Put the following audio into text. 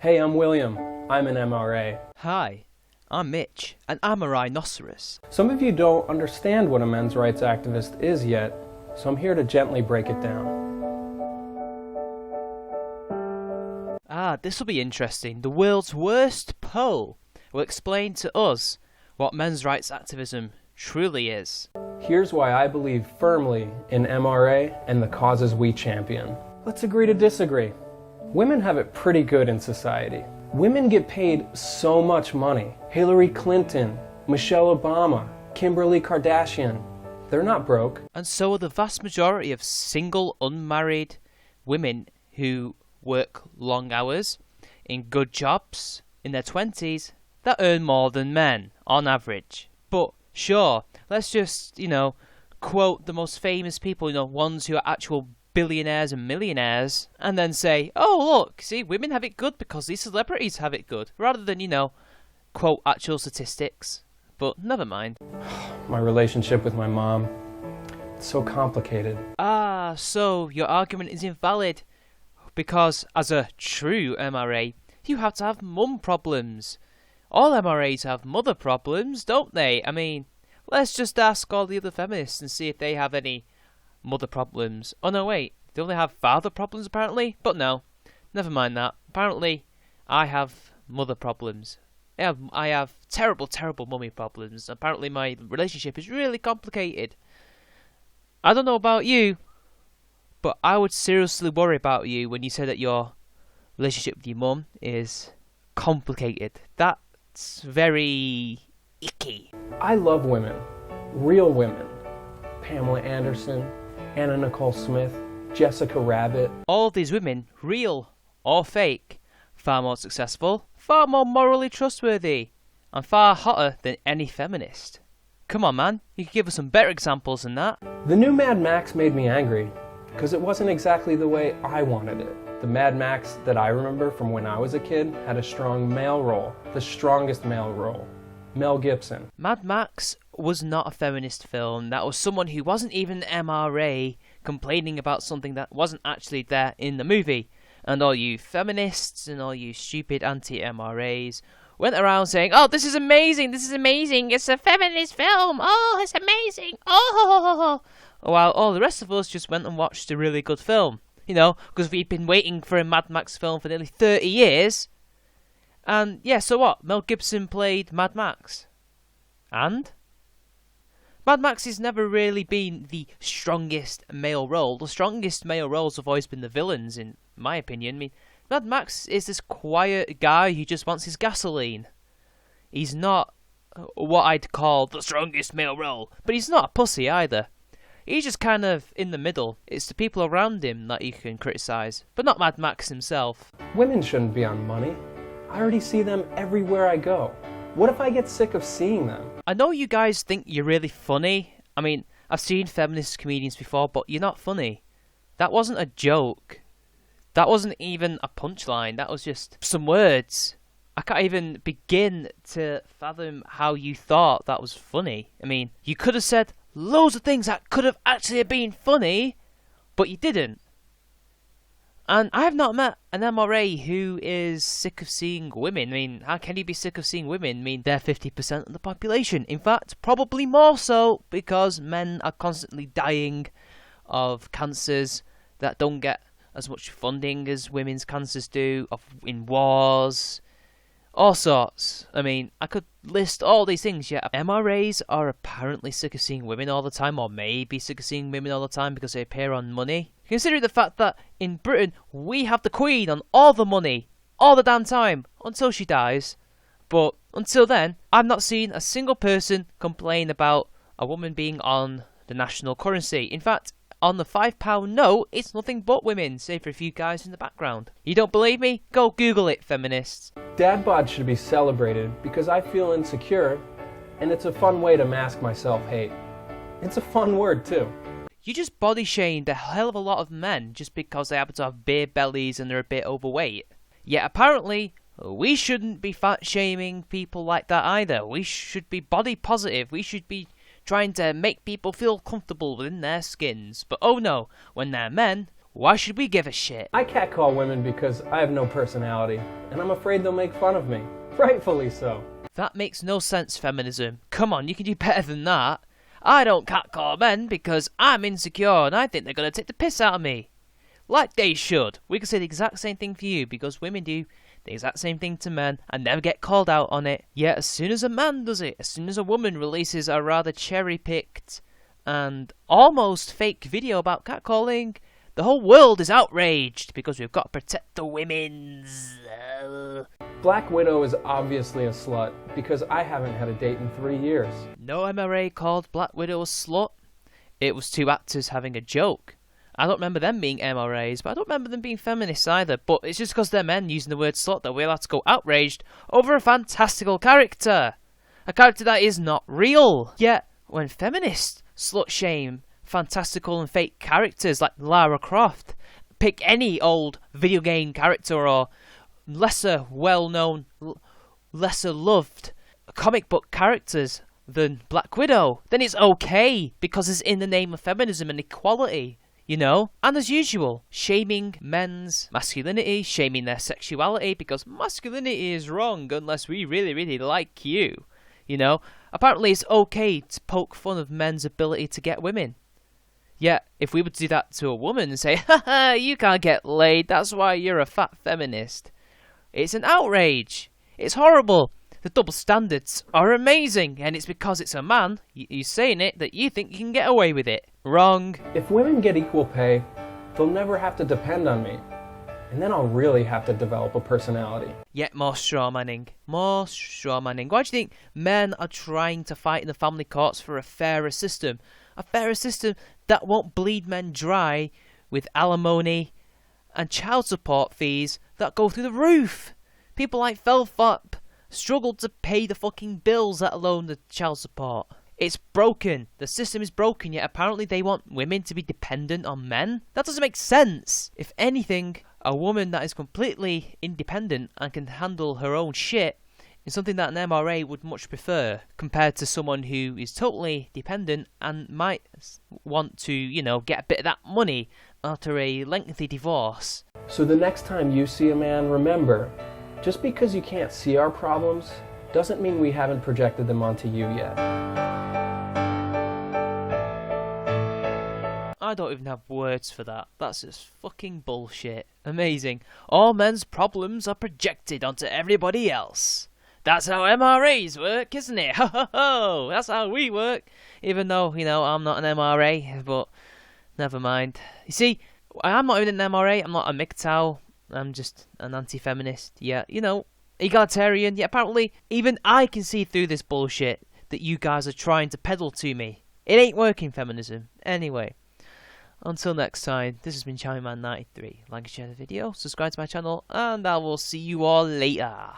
Hey, I'm William. I'm an MRA. Hi, I'm Mitch, and I'm a rhinoceros. Some of you don't understand what a men's rights activist is yet, so I'm here to gently break it down. This will be interesting. The world's worst poll will explain to us what men's rights activism truly is. Here's why I believe firmly in MRA and the causes we champion. Let's agree to disagree. Women have it pretty good in society. Women get paid so much money. Hillary Clinton, Michelle Obama, Kimberly Kardashian. They're not broke. And so are the vast majority of single, unmarried women who work long hours in good jobs in their 20s that earn more than men on average. But sure, let's just, quote the most famous people, ones who are actual billionaires and millionaires, and then say, oh look, see, women have it good because these celebrities have it good, rather than, quote actual statistics. But never mind. My relationship with my mom, it's so complicated. So your argument is invalid because as a true MRA, you have to have mum problems. All MRAs have mother problems, don't they? I mean, let's just ask all the other feminists and see if they have any mother problems. Oh no, wait, they only have father problems apparently? But no, never mind that. Apparently, I have mother problems. I have terrible, terrible mummy problems. Apparently my relationship is really complicated. I don't know about you, but I would seriously worry about you when you say that your relationship with your mum is complicated. That's very icky. I love women. Real women. Pamela Anderson, Anna Nicole Smith, Jessica Rabbit. All of these women, real or fake, far more successful, far more morally trustworthy, and far hotter than any feminist. Come on, man, you could give us some better examples than that. The new Mad Max made me angry, because it wasn't exactly the way I wanted it. The Mad Max that I remember from when I was a kid had a strong male role, the strongest male role, Mel Gibson. Mad Max was not a feminist film. That was someone who wasn't even MRA complaining about something that wasn't actually there in the movie. And all you feminists and all you stupid anti-MRAs went around saying, oh, this is amazing, it's a feminist film, oh, it's amazing, oh. While all the rest of us just went and watched a really good film. Because we'd been waiting for a Mad Max film for nearly 30 years. And yeah, so what? Mel Gibson played Mad Max. And? Mad Max has never really been the strongest male role. The strongest male roles have always been the villains, in my opinion. I mean, Mad Max is this quiet guy who just wants his gasoline. He's not what I'd call the strongest male role, but he's not a pussy either. He's just kind of in the middle. It's the people around him that you can criticise, but not Mad Max himself. Women shouldn't be on money. I already see them everywhere I go. What if I get sick of seeing them? I know you guys think you're really funny. I mean, I've seen feminist comedians before, but you're not funny. That wasn't a joke. That wasn't even a punchline. That was just some words. I can't even begin to fathom how you thought that was funny. I mean, you could have said loads of things that could have actually been funny, but you didn't. And I have not met an MRA who is sick of seeing women. I mean, how can you be sick of seeing women? I mean, they're 50% of the population. In fact, probably more so, because men are constantly dying of cancers that don't get as much funding as women's cancers do, in wars, all sorts. I mean, I could list all these things, yeah. MRAs are apparently sick of seeing women all the time, or maybe sick of seeing women all the time because they appear on money. Considering the fact that in Britain, we have the Queen on all the money, all the damn time, until she dies. But until then, I've not seen a single person complain about a woman being on the national currency. In fact, on the £5 note, it's nothing but women, save for a few guys in the background. You don't believe me? Go Google it, feminists. Dad bod should be celebrated because I feel insecure, and it's a fun way to mask my self-hate. It's a fun word, too. You just body shamed a hell of a lot of men just because they happen to have beer bellies and they're a bit overweight. Yet apparently, we shouldn't be fat shaming people like that either. We should be body positive. We should be trying to make people feel comfortable within their skins. But oh no, when they're men, why should we give a shit? I catcall women because I have no personality, and I'm afraid they'll make fun of me. Rightfully so. That makes no sense, feminism. Come on, you can do better than that. I don't catcall men because I'm insecure and I think they're going to take the piss out of me. Like they should. We can say the exact same thing for you because women do the exact same thing to men and never get called out on it. Yet as soon as a man does it, as soon as a woman releases a rather cherry-picked and almost fake video about catcalling, the whole world is outraged because we've got to protect the women's. Black Widow is obviously a slut because I haven't had a date in 3 years. No MRA called Black Widow a slut. It was two actors having a joke. I don't remember them being MRAs, but I don't remember them being feminists either. But it's just because they're men using the word slut that we're allowed to go outraged over a fantastical character. A character that is not real. Yet, when feminists slut shame fantastical and fake characters like Lara Croft, pick any old video game character or lesser well-known, lesser loved comic book characters than Black Widow, then it's okay because it's in the name of feminism and equality, you know? And as usual, shaming men's masculinity, shaming their sexuality because masculinity is wrong unless we really, really like you, you know? Apparently it's okay to poke fun of men's ability to get women. Yet, if we were to do that to a woman and say, haha, you can't get laid, that's why you're a fat feminist. It's an outrage. It's horrible. The double standards are amazing, and it's because it's a man, you saying it, that you think you can get away with it. Wrong. If women get equal pay, they'll never have to depend on me. And then I'll really have to develop a personality. Yet more strawmanning. More strawmanning. Why do you think men are trying to fight in the family courts for a fairer system? A fairer system that won't bleed men dry with alimony and child support fees that go through the roof. People like Felthop struggle to pay the fucking bills, let alone the child support. It's broken. The system is broken, yet apparently they want women to be dependent on men? That doesn't make sense. If anything, a woman that is completely independent and can handle her own shit is something that an MRA would much prefer compared to someone who is totally dependent and might want to, you know, get a bit of that money after a lengthy divorce. So the next time you see a man, remember, just because you can't see our problems doesn't mean we haven't projected them onto you yet. I don't even have words for that. That's just fucking bullshit. Amazing. All men's problems are projected onto everybody else. That's how MRAs work, isn't it? Ho ho ho! That's how we work. Even though, you know, I'm not an MRA, but never mind. You see, I'm not even an MRA, I'm not a MGTOW, I'm just an anti-feminist. Yeah, you know, egalitarian. Yeah, apparently even I can see through this bullshit that you guys are trying to peddle to me. It ain't working, feminism. Anyway, until next time, this has been ChowMan93. Like and share the video, subscribe to my channel, and I will see you all later.